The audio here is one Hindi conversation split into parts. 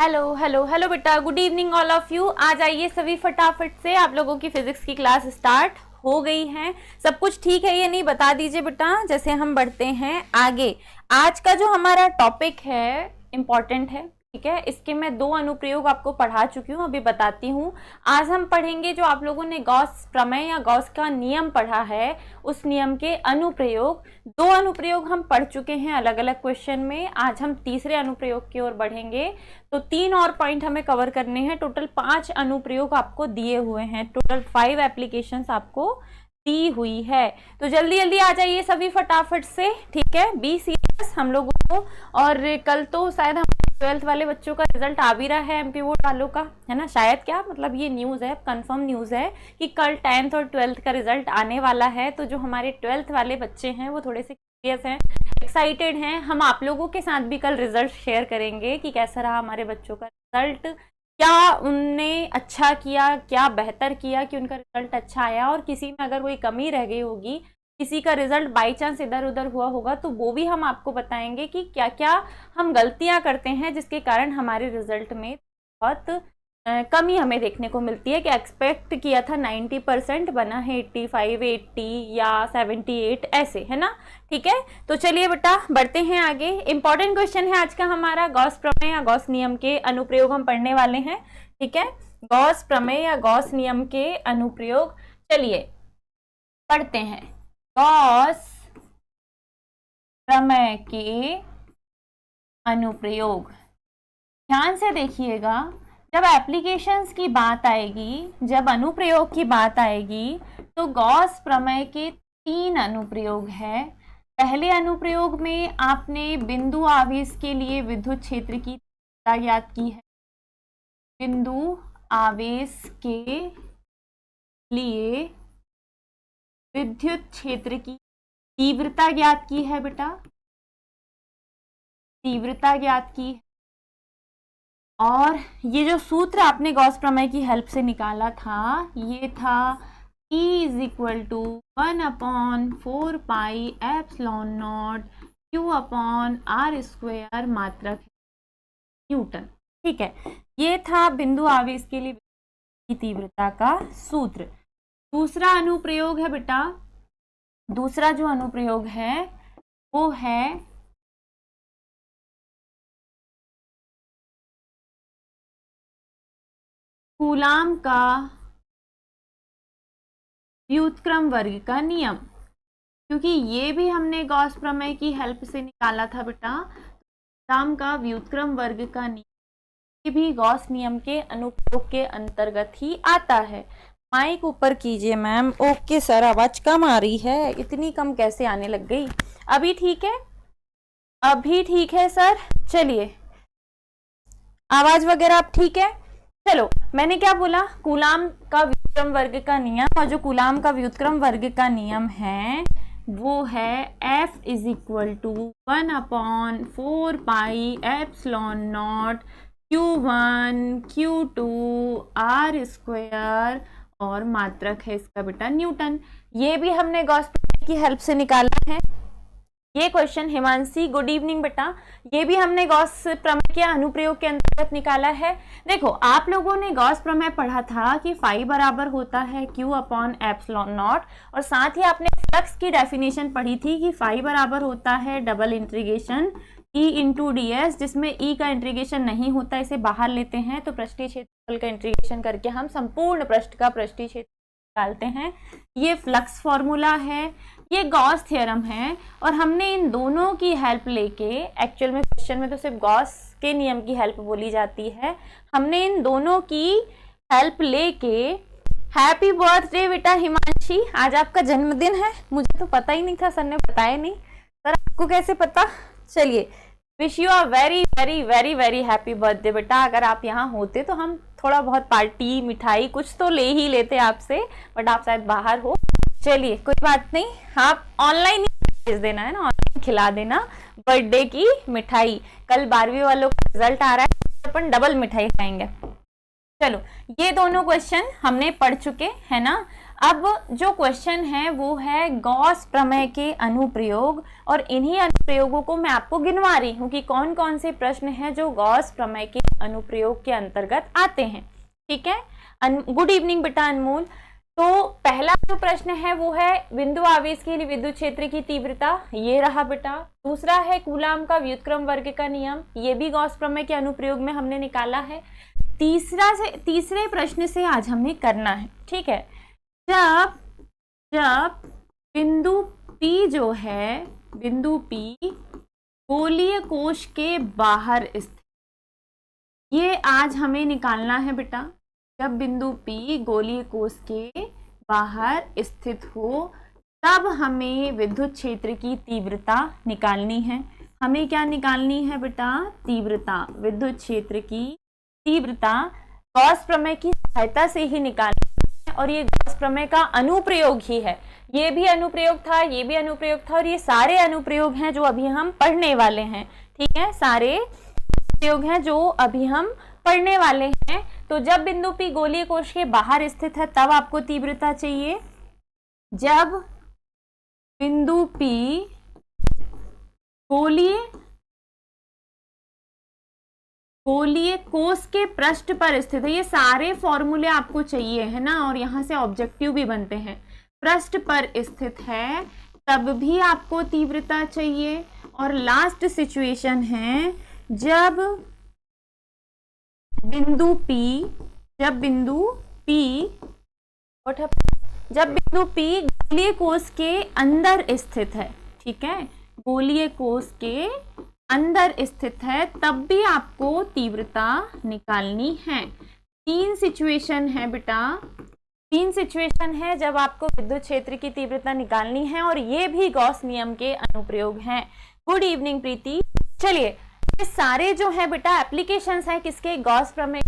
हेलो हेलो हेलो बेटा, good evening all of you. आ जाइए सभी फटाफट से, आप लोगों की फिजिक्स की क्लास स्टार्ट हो गई है। सब कुछ ठीक है ये नहीं बता दीजिए बेटा, जैसे हम बढ़ते हैं आगे। आज का जो हमारा टॉपिक है इम्पॉर्टेंट है, ठीक है। इसके मैं 2 अनुप्रयोग आपको पढ़ा चुकी हूँ, अभी बताती हूँ। आज हम पढ़ेंगे जो आप लोगों ने गॉस प्रमेय या गॉस का नियम पढ़ा है, उस नियम के अनुप्रयोग। 2 अनुप्रयोग हम पढ़ चुके हैं अलग अलग क्वेश्चन में। आज हम तीसरे अनुप्रयोग की ओर बढ़ेंगे, तो 3 और पॉइंट हमें कवर करने हैं। टोटल 5 अनुप्रयोग आपको दिए हुए हैं, टोटल 5 एप्लीकेशंस आपको दी हुई है। तो जल्दी जल्दी आ जाइए सभी फटाफट से, ठीक है। बी सीरियस हम लोगों को। और कल तो शायद हम 12th वाले बच्चों का रिजल्ट आ भी रहा है, एमपी बोर्ड वालों का, है ना। शायद क्या मतलब, ये न्यूज़ है, कंफर्म न्यूज़ है कि कल 10th और 12th का रिजल्ट आने वाला है। तो जो हमारे 12th वाले बच्चे हैं वो थोड़े से सीरियस हैं, एक्साइटेड हैं। हम आप लोगों के साथ भी कल रिजल्ट शेयर करेंगे कि कैसा रहा हमारे बच्चों का रिजल्ट, क्या उनने अच्छा किया, क्या बेहतर किया कि उनका रिजल्ट अच्छा आया, और किसी में अगर कोई कमी रह गई होगी, किसी का रिजल्ट बाई चांस इधर उधर हुआ होगा, तो वो भी हम आपको बताएंगे कि क्या क्या हम गलतियां करते हैं जिसके कारण हमारे रिजल्ट में बहुत कमी हमें देखने को मिलती है। कि एक्सपेक्ट किया था 90% बना है 85, 80 या 78 ऐसे, है ना। ठीक है, तो चलिए बेटा बढ़ते हैं आगे। इंपॉर्टेंट क्वेश्चन है आज का हमारा, गॉस प्रमेय या गॉस नियम के अनुप्रयोग हम पढ़ने वाले हैं, ठीक है। गॉस प्रमेय या गॉस नियम के अनुप्रयोग, चलिए पढ़ते हैं। गॉस प्रमेय के अनुप्रयोग, ध्यान से देखिएगा। जब एप्लीकेशंस की बात आएगी, जब अनुप्रयोग की बात आएगी, तो गॉस प्रमेय के 3 अनुप्रयोग है। पहले अनुप्रयोग में आपने बिंदु आवेश के लिए विद्युत क्षेत्र की तीव्रता ज्ञात की है। बिंदु आवेश के लिए विद्युत क्षेत्र की तीव्रता ज्ञात की है बेटा, तीव्रता ज्ञात की है। और ये जो सूत्र आपने गॉस प्रमेय की हेल्प से निकाला था, ये था E = 1/4 pi epsilon not Q/r² मात्रक न्यूटन, ठीक है। ये था बिंदु आवेश के लिए की तीव्रता का सूत्र। दूसरा अनुप्रयोग है बेटा, दूसरा जो अनुप्रयोग है वो है कूलाम का व्युत्क्रम वर्ग का नियम। क्योंकि ये भी हमने गॉस प्रमेय की हेल्प से निकाला था बेटा, कूलाम का व्युत्क्रम वर्ग का नियम, ये भी गॉस नियम के अनुप्रयोग के अंतर्गत ही आता है। माइक ऊपर कीजिए मैम। ओके सर, आवाज कम आ रही है, इतनी कम कैसे आने लग गई? अभी ठीक है, अभी ठीक है सर। चलिए, आवाज वगैरह अब ठीक है। चलो, मैंने क्या बोला, कूलाम का व्युत्क्रम वर्ग का नियम, और जो कूलाम का व्युत्क्रम वर्ग का नियम है वो है F = 1/4 pi epsilon not Q1 Q2 r², और मात्रक है इसका बेटा न्यूटन। ये भी हमने गॉस प्रमेय की हेल्प से निकाला है। ये क्वेश्चन हिमांशी, गुड इवनिंग बेटा, ये भी हमने गॉस प्रमेय के अनुप्रयोग के अंतर्गत निकाला है। देखो, आप लोगों ने गॉस प्रमेय पढ़ा था कि फाई बराबर होता है Q/ε0, और साथ ही आपने फ्लक्स की डेफिनेशन पढ़ी थी कि फाई बराबर होता है डबल इंटीग्रेशन E × ds, जिसमें E का इंटीग्रेशन नहीं होता, इसे बाहर लेते हैं तो पृष्ठीय क्षेत्रफल का इंटीग्रेशन करके हम संपूर्ण पृष्ठ का पृष्ठीय क्षेत्र निकालते हैं। ये फ्लक्स फॉर्मूला है, ये गॉस थ्योरम है। और हमने इन दोनों की हेल्प लेके, एक्चुअल में क्वेश्चन में तो सिर्फ गॉस के नियम की हेल्प बोली जाती है, हमने इन दोनों की हेल्प लेके, हैप्पी बर्थडे बेटा हिमांशी, आज आपका जन्मदिन है। मुझे तो पता ही नहीं था, सर ने बताया नहीं। सर आपको कैसे पता? चलिए, wish you a very very very very happy birthday बेटा। अगर आप यहाँ होते तो हम थोड़ा बहुत पार्टी, मिठाई कुछ तो ले ही लेते आपसे, बट आप शायद बाहर हो। चलिए कोई बात नहीं, आप ऑनलाइन ही भेज देना, है ना, ऑनलाइन खिला देना बर्थडे की मिठाई। कल 12वीं वालों का रिजल्ट आ रहा है, अपन डबल मिठाई खाएंगे। चलो, ये दोनों क्वेश्चन हमने पढ़ चुके हैं ना। अब जो क्वेश्चन है वो है गॉस प्रमेय के अनुप्रयोग, और इन्हीं अनुप्रयोगों को मैं आपको गिनवा रही हूँ कि कौन कौन से प्रश्न हैं जो गॉस प्रमेय के अनुप्रयोग के अंतर्गत आते हैं। ठीक है, गुड इवनिंग बेटा अनमोल। तो पहला जो प्रश्न है वो है बिंदु आवेश के लिए विद्युत क्षेत्र की तीव्रता, ये रहा बेटा। दूसरा है कूलाम का व्युत्क्रम वर्ग का नियम, ये भी गॉस प्रमेय के अनुप्रयोग में हमने निकाला है। तीसरे प्रश्न से आज हमें करना है। ठीक है, जब जब बिंदु P जो है, बिंदु P गोलीय कोश के बाहर स्थित, ये आज हमें निकालना है बेटा। जब बिंदु P गोलीय कोश के बाहर स्थित हो तब हमें विद्युत क्षेत्र की तीव्रता निकालनी है। हमें क्या निकालनी है बेटा? तीव्रता, विद्युत क्षेत्र की तीव्रता गॉस प्रमेय की सहायता से ही निकालनी है, और ये गॉस प्रमेय का अनुप्रयोग ही है। ये भी अनुप्रयोग था, ये भी अनुप्रयोग था, और ये सारे अनुप्रयोग हैं जो अभी हम पढ़ने वाले हैं। ठीक है, सारे अनुप्रयोग हैं जो अभी हम पढ़ने वाले हैं। तो जब बिंदु P गोलीय कोश के बाहर स्थित है तब आपको तीव्रता चाहिए। जब बिंदु P गोलीय कोश के पृष्ठ पर स्थित है, ये सारे फॉर्मूले आपको चाहिए है ना, और यहां से ऑब्जेक्टिव भी बनते हैं। पृष्ठ पर स्थित है तब भी आपको तीव्रता चाहिए। और लास्ट सिचुएशन है जब बिंदु P गोलीय कोश के अंदर स्थित है। ठीक है, गोलीय कोश के अंदर स्थित है तब भी आपको तीव्रता निकालनी है। तीन सिचुएशन है बेटा, तीन सिचुएशन है जब आपको विद्युत क्षेत्र की तीव्रता निकालनी है, और ये भी गॉस नियम के अनुप्रयोग हैं। गुड इवनिंग प्रीति। चलिए, ये सारे जो है बेटा एप्लीकेशंस हैं किसके? गॉस प्रमेय।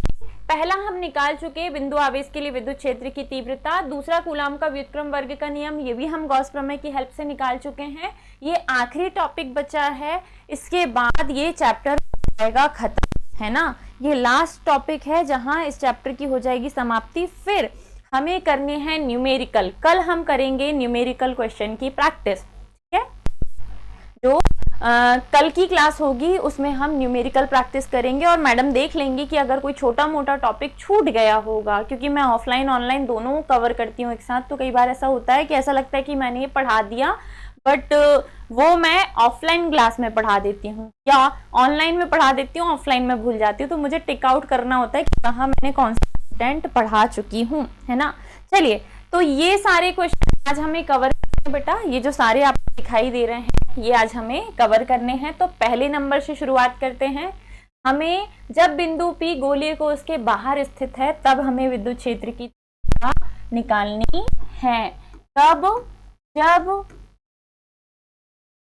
पहला हम निकाल चुके बिंदु आवेश के लिए विद्युत क्षेत्र की तीव्रता। दूसरा कूलाम का व्युत्क्रम वर्ग का नियम, ये भी हम गॉस प्रमेय की हेल्प से निकाल चुके हैं। ये आखिरी टॉपिक बचा है, इसके बाद ये चैप्टर हो जाएगा खत्म, है ना। ये लास्ट टॉपिक है जहां इस चैप्टर की हो जाएगी समाप्ति। फिर हमें करने हैं न्यूमेरिकल। कल हम करेंगे न्यूमेरिकल क्वेश्चन की प्रैक्टिस। ठीक है, जो कल की क्लास होगी उसमें हम न्यूमेरिकल प्रैक्टिस करेंगे, और मैडम देख लेंगी कि अगर कोई छोटा मोटा टॉपिक छूट गया होगा, क्योंकि मैं ऑफलाइन ऑनलाइन दोनों कवर करती हूँ एक साथ। तो कई बार ऐसा होता है कि ऐसा लगता है कि मैंने ये पढ़ा दिया, बट वो मैं ऑफलाइन क्लास में पढ़ा देती हूँ या ऑनलाइन में पढ़ा देती हूँ, ऑफलाइन में भूल जाती हूँ। तो मुझे टिक आउट करना होता है कि कहाँ मैंने कौन सा कंटेंट पढ़ा चुकी हूँ, है ना। चलिए, तो ये सारे क्वेश्चन आज हमें कवर करने हैं बेटा। ये जो सारे आपको दिखाई दे रहे हैं ये आज हमें कवर करने हैं। तो पहले नंबर से शुरुआत करते हैं। हमें जब बिंदु P गोलीय कोश के बाहर स्थित है तब हमें विद्युत क्षेत्र की तीव्रता निकालनी है। तब जब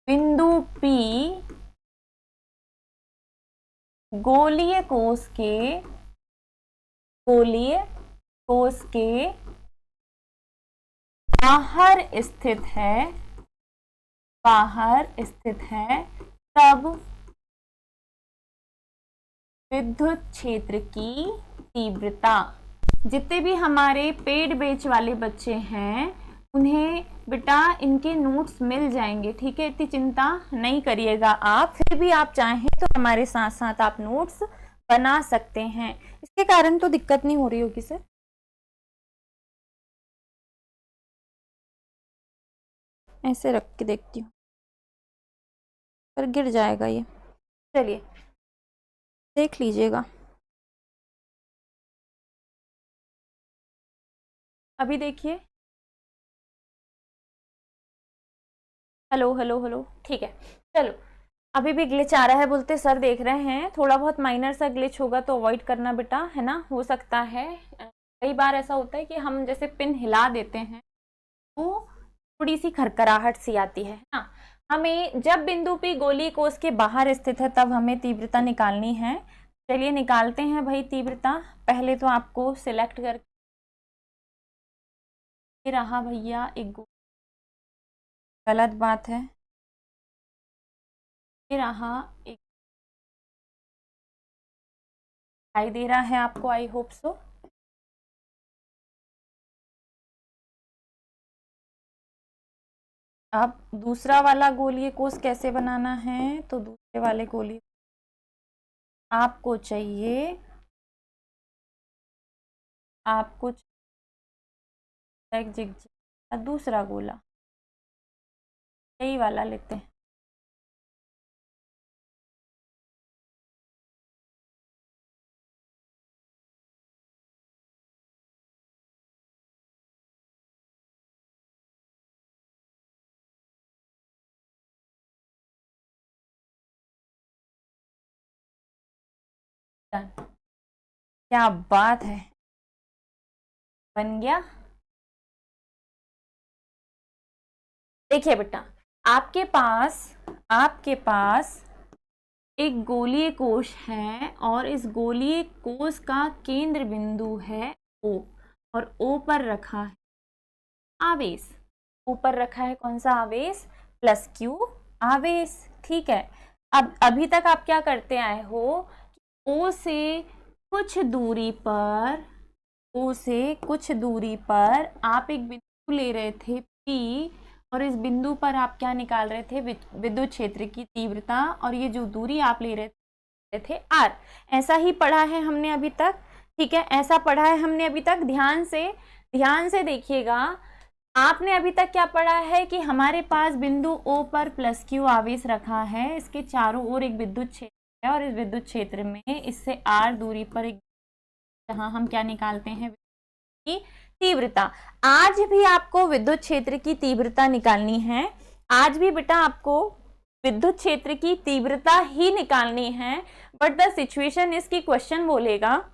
बिंदु P गोलीय कोश के बाहर स्थित है तब विद्युत क्षेत्र की तीव्रता। जितने भी हमारे पेड बैच वाले बच्चे हैं उन्हें बेटा इनके नोट्स मिल जाएंगे। ठीक है, इतनी चिंता नहीं करिएगा आप। फिर भी आप चाहें तो हमारे साथ साथ आप नोट्स बना सकते हैं, इसके कारण तो दिक्कत नहीं हो रही होगी सर। ऐसे रख के देखती हूँ, पर गिर जाएगा ये। चलिए देख लीजिएगा। अभी देखिए, हेलो हेलो हेलो, ठीक है। चलो, अभी भी ग्लिच आ रहा है बोलते सर, देख रहे हैं थोड़ा बहुत माइनर सा ग्लिच होगा तो अवॉइड करना बेटा, है ना। हो सकता है कई बार ऐसा होता है कि हम जैसे पिन हिला देते हैं तो थोड़ी सी खरखराहट सी आती है ना। हमें जब बिंदु P गोलीय कोश के बाहर स्थित है तब हमें तीव्रता निकालनी है। चलिए निकालते हैं भाई तीव्रता। पहले तो आपको सिलेक्ट करके रहा भैया, एक गलत बात है, ये रहा एक, दिखाई दे रहा है आपको, आई होप सो। अब दूसरा वाला गोलीय कोष कैसे बनाना है, तो दूसरे वाले गोलीय आपको चाहिए दूसरा गोला, यही वाला लेते हैं। क्या बात है, बन गया। देखिए बेटा, आपके पास एक गोलीय कोश है और इस गोलीय कोश का केंद्र बिंदु है O, और O पर रखा है आवेश। ऊपर रखा है कौन सा आवेश, +Q आवेश। ठीक है, अब अभी तक आप क्या करते आए हो, O से कुछ दूरी पर आप एक बिंदु ले रहे थे P, और इस बिंदु पर आप क्या निकाल रहे थे, विद्युत क्षेत्र की तीव्रता, और ये जो दूरी आप ले रहे थे R। ऐसा ही पढ़ा है हमने अभी तक। ठीक है, ऐसा पढ़ा है हमने अभी तक। ध्यान से देखिएगा, आपने अभी तक क्या पढ़ा है कि हमारे पास बिंदु O पर +Q आवेश रखा है, इसके चारों ओर एक विद्युत क्षेत्र है, और इस विद्युत क्षेत्र में इससे R दूरी पर एक, जहां हम क्या निकालते हैं, की तीव्रता। आज भी आपको विद्युत क्षेत्र की तीव्रता निकालनी है, आज भी बेटा आपको विद्युत क्षेत्र की तीव्रता ही निकालनी है। बट द सिचुएशन इसकी क्वेश्चन बोलेगा,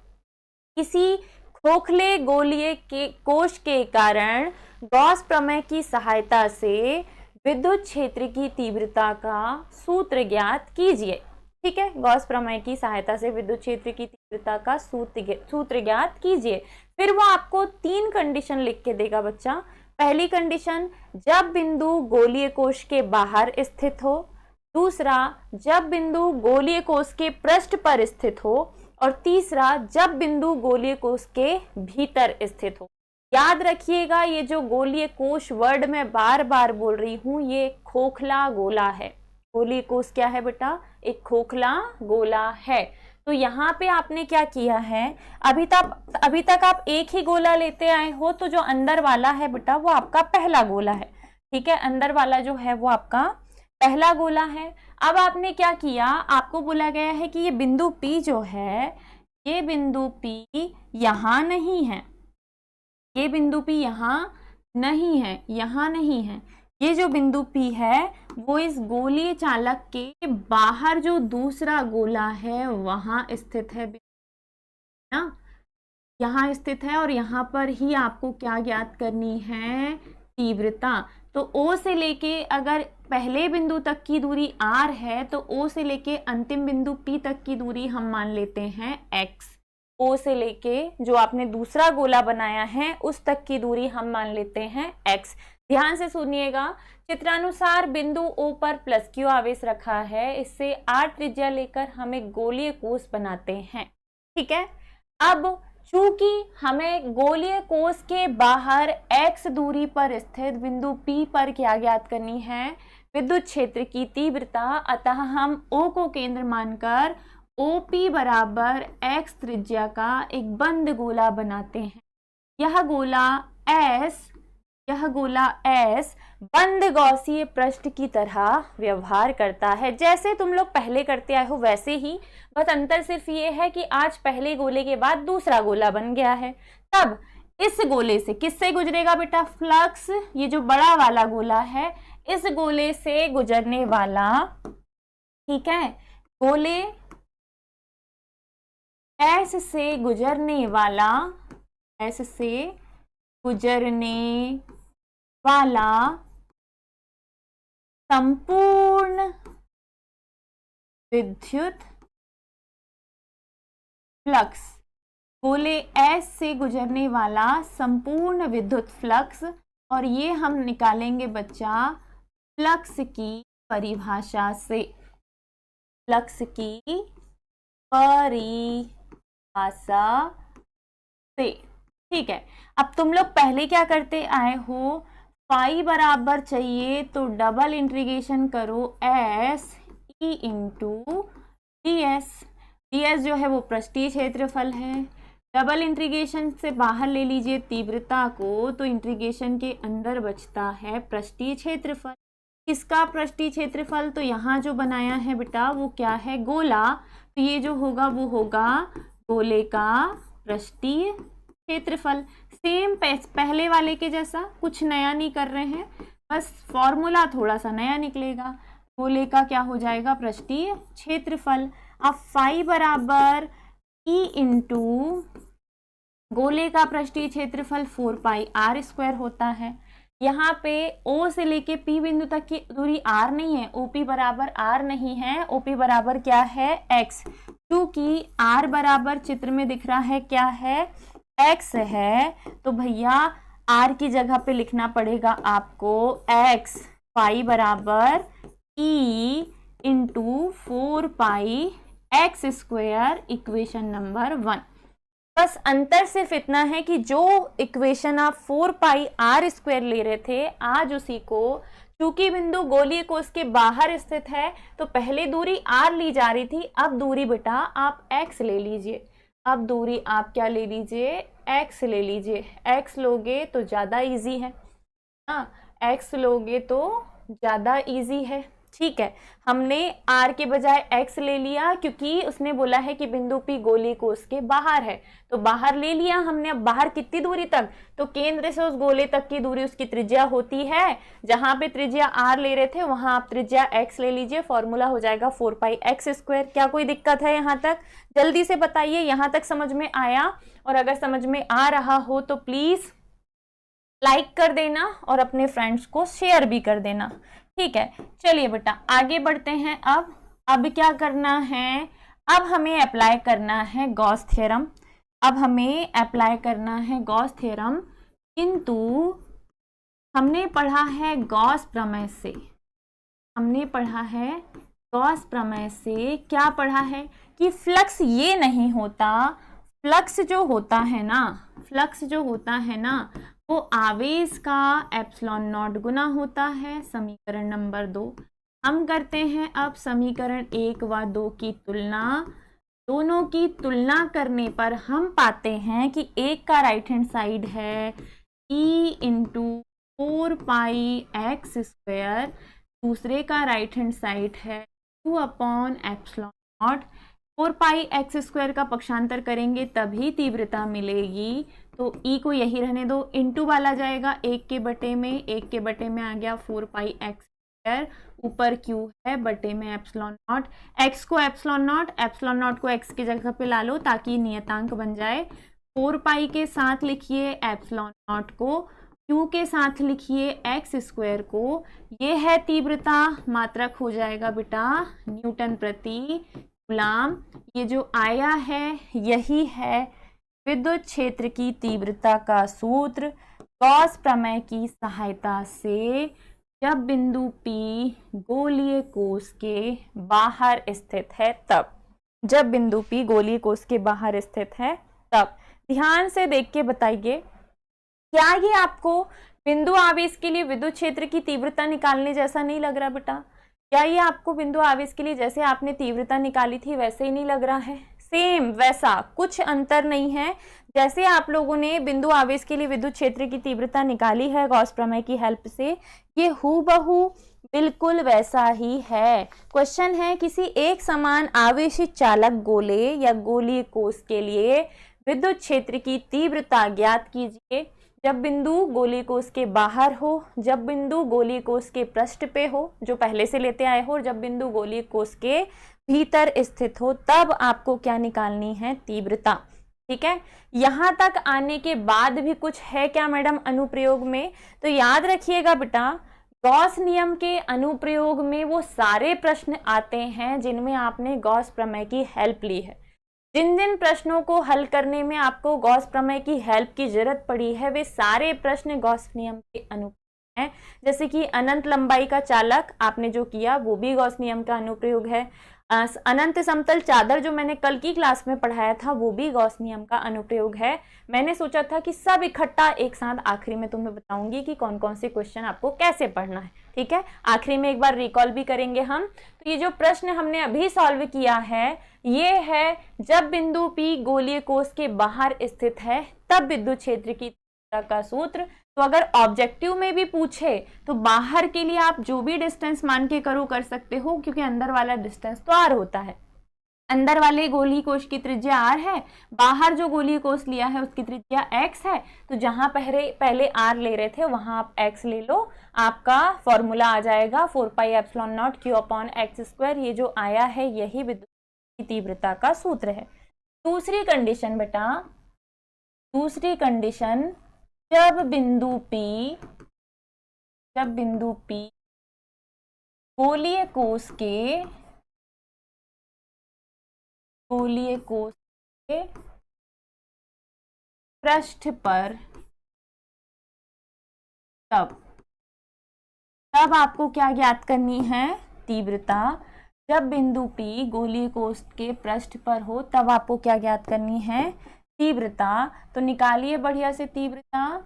किसी खोखले गोलीय के कोश के कारण गॉस प्रमेय की सहायता से विद्युत क्षेत्र की तीव्रता का सूत्र ज्ञात कीजिए। ठीक है, गॉस प्रमेय की सहायता से विद्युत क्षेत्र की तीव्रता का सूत्र ज्ञात कीजिए। फिर वो आपको 3 कंडीशन लिख के देगा बच्चा। पहली कंडीशन, जब बिंदु गोलीय कोश के बाहर स्थित हो। दूसरा, जब बिंदु गोलीय कोश के पृष्ठ पर स्थित हो। और तीसरा, जब बिंदु गोलीय कोश के भीतर स्थित हो। याद रखिएगा, ये जो गोलीय कोश वर्ड मैं बार बार बोल रही हूं, ये खोखला गोला है। गोलीय कोश क्या है बेटा, एक खोखला गोला है। तो यहाँ पे आपने क्या किया है, अभी तक आप एक ही गोला लेते आए हो, तो जो अंदर वाला है बेटा वो आपका पहला गोला है। ठीक है, अंदर वाला जो है वो आपका पहला गोला है। अब आपने क्या किया, आपको बोला गया है कि ये बिंदु P जो है, ये बिंदु P यहाँ नहीं है, ये बिंदु P यहाँ नहीं है। ये जो बिंदु P है वो इस गोलीय चालक के बाहर जो दूसरा गोला है वहां स्थित है ना, यहाँ स्थित है। और यहाँ पर ही आपको क्या ज्ञात करनी है, तीव्रता। तो O से लेके अगर पहले बिंदु तक की दूरी R है, तो O से लेके अंतिम बिंदु P तक की दूरी हम मान लेते हैं x। O से लेके जो आपने दूसरा गोला बनाया है उस तक की दूरी हम मान लेते हैं x। ध्यान से सुनिएगा, चित्रानुसार बिंदु O पर +Q आवेश रखा है, इससे R त्रिज्या लेकर हम एक गोलीय कोश बनाते हैं। ठीक है, अब चूंकि हमें गोलीय कोश के बाहर x दूरी पर स्थित बिंदु P पर क्या ज्ञात करनी है, विद्युत क्षेत्र की तीव्रता, अतः हम O को केंद्र मानकर OP बराबर x त्रिज्या का एक बंद गोला बनाते हैं। यह गोला S बंद गॉसीय पृष्ठ की तरह व्यवहार करता है। जैसे तुम लोग पहले करते आए हो वैसे ही, बस अंतर सिर्फ ये है कि आज पहले गोले के बाद दूसरा गोला बन गया है। तब इस गोले से किससे गुजरेगा बेटा, फ्लक्स, ये जो बड़ा वाला गोला है इस गोले से गुजरने वाला, ठीक है, गोले S से गुजरने वाला संपूर्ण विद्युत फ्लक्स, गोले S से गुजरने वाला संपूर्ण विद्युत फ्लक्स। और ये हम निकालेंगे बच्चा फ्लक्स की परिभाषा से, फ्लक्स की परिभाषा से। ठीक है, अब तुम लोग पहले क्या करते आए हो, फाई बराबर चाहिए तो डबल इंटीग्रेशन करो S E into D S. D S जो है वो पृष्ठीय क्षेत्रफल है। डबल इंटीग्रेशन से बाहर ले लीजिए तीव्रता को, तो इंटीग्रेशन के अंदर बचता है पृष्ठीय क्षेत्रफल। किसका पृष्ठीय क्षेत्रफल? तो यहाँ जो बनाया है बेटा वो क्या है? गोला। तो ये जो होगा वो होगा गोले का पृष्ठीय क्षेत्रफल। सेम पहले वाले के जैसा, कुछ नया नहीं कर रहे हैं, बस फॉर्मूला थोड़ा सा नया निकलेगा। गोले का क्या हो जाएगा? पृष्ठीय क्षेत्रफल। अब फाई बराबर ई इंटू गोले का पृष्ठीय क्षेत्रफल 4πr² होता है। यहाँ पे O से लेके P बिंदु तक की दूरी R नहीं है, OP बराबर R नहीं है, OP बराबर क्या है? X। क्योंकि R बराबर चित्र में दिख रहा है क्या है? X है, तो भैया R की जगह पे लिखना पड़ेगा आपको X। फाई बराबर E into 4πx², equation number 1। बस अंतर सिर्फ इतना है कि जो इक्वेशन आप 4πr² ले रहे थे, आज उसी को, चूंकि बिंदु गोलीय कोश के बाहर स्थित है तो पहले दूरी r ली जा रही थी, अब दूरी बेटा आप x ले लीजिए। अब दूरी आप क्या ले लीजिए? x ले लीजिए। x लोगे तो ज़्यादा इजी है ना, x लोगे तो ज़्यादा इजी है। ठीक है, हमने r के बजाय x ले लिया क्योंकि उसने बोला है कि बिंदु P गोलीय कोश के बाहर है, तो बाहर ले लिया हमने। अब बाहर कितनी दूरी तक? तो केंद्र से उस गोले तक की दूरी उसकी त्रिज्या होती है। जहां पे त्रिज्या r ले रहे थे वहां आप त्रिज्या x ले लीजिए, फॉर्मूला हो जाएगा 4πx²। क्या कोई दिक्कत है यहाँ तक? जल्दी से बताइए, यहाँ तक समझ में आया? और अगर समझ में आ रहा हो तो प्लीज लाइक कर देना और अपने फ्रेंड्स को शेयर भी कर देना। ठीक है, चलिए बेटा आगे बढ़ते हैं। अब क्या करना है? अब हमें अप्लाई करना है गॉस थ्योरम। अब हमें अप्लाई करना है गॉस थ्योरम, किंतु हमने पढ़ा है गॉस प्रमेय से। हमने पढ़ा है गॉस प्रमेय से, क्या पढ़ा है? कि फ्लक्स ये नहीं होता, फ्लक्स जो होता है ना, फ्लक्स जो होता है ना वो आवेश का ε0 गुना होता है। समीकरण नंबर 2 हम करते हैं। अब समीकरण 1 व 2 की तुलना, दोनों की तुलना करने पर हम पाते हैं कि एक का राइट हैंड साइड है E इंटू 4πx², दूसरे का राइट हैंड साइड है 2/ε0। 4πx² का पक्षांतर करेंगे तभी तीव्रता मिलेगी, तो E को यही रहने दो, इंटू वाला जाएगा 1 के बटे में, 1 के बटे में आ गया 4πx², ऊपर Q है बटे में ε0। x को ε0 को x की जगह पे ला लो ताकि नियतांक बन जाए। 4π के साथ लिखिए ε0 को, Q के साथ लिखिए x² को। ये है तीव्रता, मात्रक हो जाएगा बेटा न्यूटन प्रति कूलम। ये जो आया है यही है विद्युत क्षेत्र की तीव्रता का सूत्र गॉस प्रमेय की सहायता से, जब बिंदु P गोलीय कोश के बाहर स्थित है तब। जब बिंदु P गोलीय कोश के बाहर स्थित है तब। ध्यान से देख के बताइए, क्या ये आपको बिंदु आवेश के लिए विद्युत क्षेत्र की तीव्रता निकालने जैसा नहीं लग रहा बेटा? क्या ये आपको बिंदु आवेश के लिए जैसे आपने तीव्रता निकाली थी वैसे ही नहीं लग रहा है? सेम वैसा, कुछ अंतर नहीं है। जैसे आप लोगों ने बिंदु आवेश के लिए विद्युत क्षेत्र की तीव्रता निकाली है गॉस प्रमेय की हेल्प से, ये हूबहू बिल्कुल वैसा ही है। क्वेश्चन है किसी एक समान आवेशित चालक गोले या गोलीय कोश के लिए विद्युत क्षेत्र की तीव्रता ज्ञात कीजिए जब बिंदु गोलीय कोश के बाहर हो, जब बिंदु गोलीय कोश के पृष्ठ पे हो जो पहले से लेते आए हो, और जब बिंदु गोलीय कोश के भीतर स्थित हो, तब आपको क्या निकालनी है? तीव्रता। ठीक है, यहां तक आने के बाद भी कुछ है क्या मैडम अनुप्रयोग में? तो याद रखिएगा बेटा, गॉस नियम के अनुप्रयोग में वो सारे प्रश्न आते हैं जिनमें आपने गॉस प्रमेय की हेल्प ली है। जिन जिन प्रश्नों को हल करने में आपको गॉस प्रमेय की हेल्प की जरूरत पड़ी है, वे सारे प्रश्न गॉस नियम के अनुप्रयोग हैं। जैसे कि अनंत लंबाई का चालक आपने जो किया वो भी गॉस नियम का अनुप्रयोग है। अनंत समतल चादर जो मैंने कल की क्लास में पढ़ाया था वो भी गॉस नियम का अनुप्रयोग है। मैंने सोचा था कि सब इकट्ठा एक साथ आखिरी में तुम्हें बताऊंगी कि कौन कौन से क्वेश्चन आपको कैसे पढ़ना है। ठीक है, आखिरी में एक बार रिकॉल भी करेंगे हम। तो ये जो प्रश्न हमने अभी सॉल्व किया है ये है, जब बिंदु P गोलीय कोष के बाहर स्थित है तब विद्युत क्षेत्र की तीव्रता का सूत्र। तो अगर ऑब्जेक्टिव में भी पूछे तो बाहर के लिए आप जो भी डिस्टेंस मान के करो कर सकते हो, क्योंकि अंदर वाला डिस्टेंस तो r होता है। अंदर वाले गोलीय कोष की त्रिज्या r है, बाहर जो गोलीय कोष लिया है उसकी त्रिज्या x है। तो जहां पहले r ले रहे थे वहां आप x ले लो, आपका फॉर्मूला आ जाएगा 4 पाई epsilon naught q upon x square. ये जो आया है यही विद्युत की तीव्रता का सूत्र है। दूसरी कंडीशन बेटा, दूसरी कंडीशन, जब बिंदु P गोलीय कोष के पृष्ठ पर, तब आपको क्या ज्ञात करनी है, तीव्रता। जब बिंदु P गोलीय कोष के पृष्ठ पर हो तब आपको क्या ज्ञात करनी है, तीव्रता। तो निकालिए बढ़िया से तीव्रता।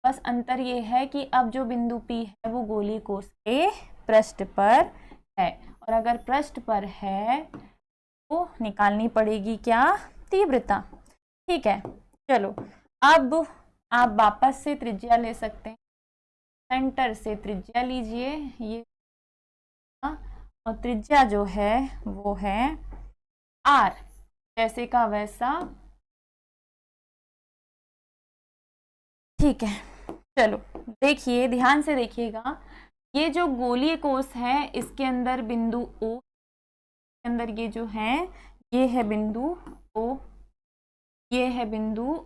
बस अंतर ये है कि अब जो बिंदु P है वो गोलीय कोष के पृष्ठ पर है, और अगर पृष्ठ पर है तो निकालनी पड़ेगी क्या, तीव्रता। ठीक है, चलो अब आप वापस से त्रिज्या ले सकते हैं, सेंटर से त्रिज्या लीजिए ये, और त्रिज्या जो है वो है r, जैसे का वैसा। ठीक है, चलो देखिए ध्यान से देखिएगा, ये जो गोलीय कोष है इसके अंदर बिंदु O के अंदर ये जो है ये है बिंदु O, ये है बिंदु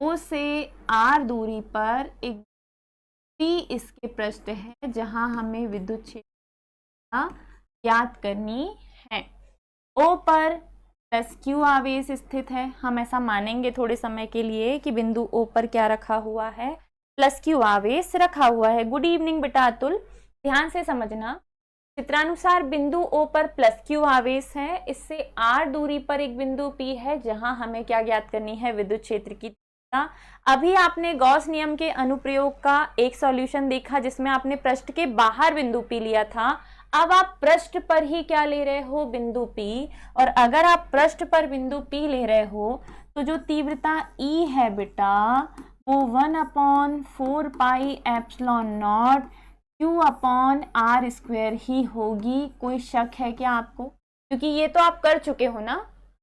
O से r दूरी पर एक P इसके पृष्ठ है जहां हमें विद्युत क्षेत्र ज्ञात करनी है। O पर प्लस Q आवेश स्थित है, हम ऐसा मानेंगे थोड़े समय के लिए कि बिंदु O पर क्या रखा हुआ है, प्लस Q आवेश रखा हुआ है। गुड इवनिंग बेटा अतुल, ध्यान से समझना। चित्रानुसार बिंदु O पर प्लस Q आवेश है, इससे r दूरी पर एक बिंदु P है जहां हमें क्या ज्ञात करनी है, विद्युत क्षेत्र की तीव्रता। अभी आपने गॉस नियम के अनुप्रयोग का एक सॉल्यूशन देखा जिसमें आपने पृष्ठ के बाहर बिंदु P लिया था। अब आप पृष्ठ पर ही क्या ले रहे हो, बिंदु P, और अगर आप पृष्ठ पर बिंदु P ले रहे हो तो जो तीव्रता E है बेटा वो 1/4 pi epsilon naught Q upon r square ही होगी। कोई शक है क्या आपको, क्योंकि ये तो आप कर चुके हो ना,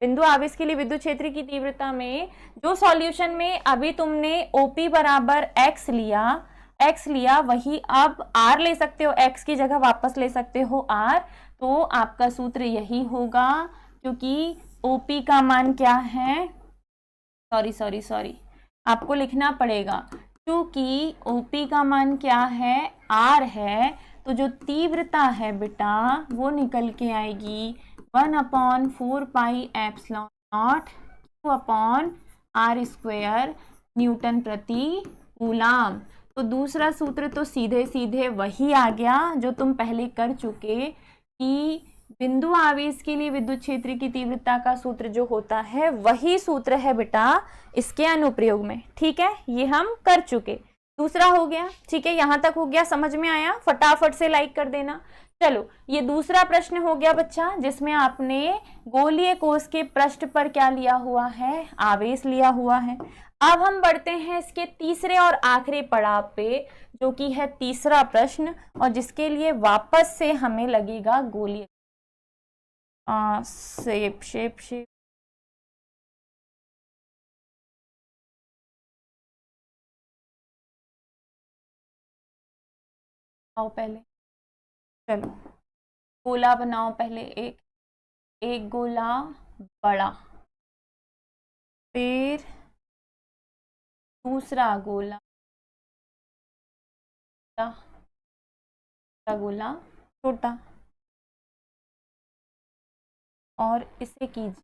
बिंदु आवेश के लिए विद्युत क्षेत्र की तीव्रता में जो सॉल्यूशन में अभी तुमने OP बराबर x लिया वही अब r ले सकते हो, x की जगह वापस ले सकते हो r। तो आपका सूत्र यही होगा, क्योंकि OP का मान क्या है, सॉरी आपको लिखना पड़ेगा, क्योंकि OP का मान क्या है, r है। तो जो तीव्रता है बेटा वो निकल के आएगी 1/4 pi epsilon naught Q upon r square Newton प्रति कूलाम। तो दूसरा सूत्र तो सीधे सीधे वही आ गया जो तुम पहले कर चुके, कि बिंदु आवेश के लिए विद्युत क्षेत्र की तीव्रता का सूत्र जो होता है वही सूत्र है बेटा इसके अनुप्रयोग में। ठीक है, ये हम कर चुके, दूसरा हो गया। ठीक है, यहां तक हो गया, समझ में आया, फटाफट से लाइक कर देना। चलो ये दूसरा प्रश्न हो गया बच्चा, जिसमें आपने गोलीय कोष के पृष्ठ पर क्या लिया हुआ है, आवेश लिया हुआ है। अब हम बढ़ते हैं इसके तीसरे और आखिरी पड़ाव पे, जो कि है तीसरा प्रश्न, और जिसके लिए वापस से हमें लगेगा गोलीय शेप आओ पहले, चलो गोला बनाओ पहले, एक गोला बड़ा, फिर दूसरा गोला गोला छोटा, और इसे कीजिए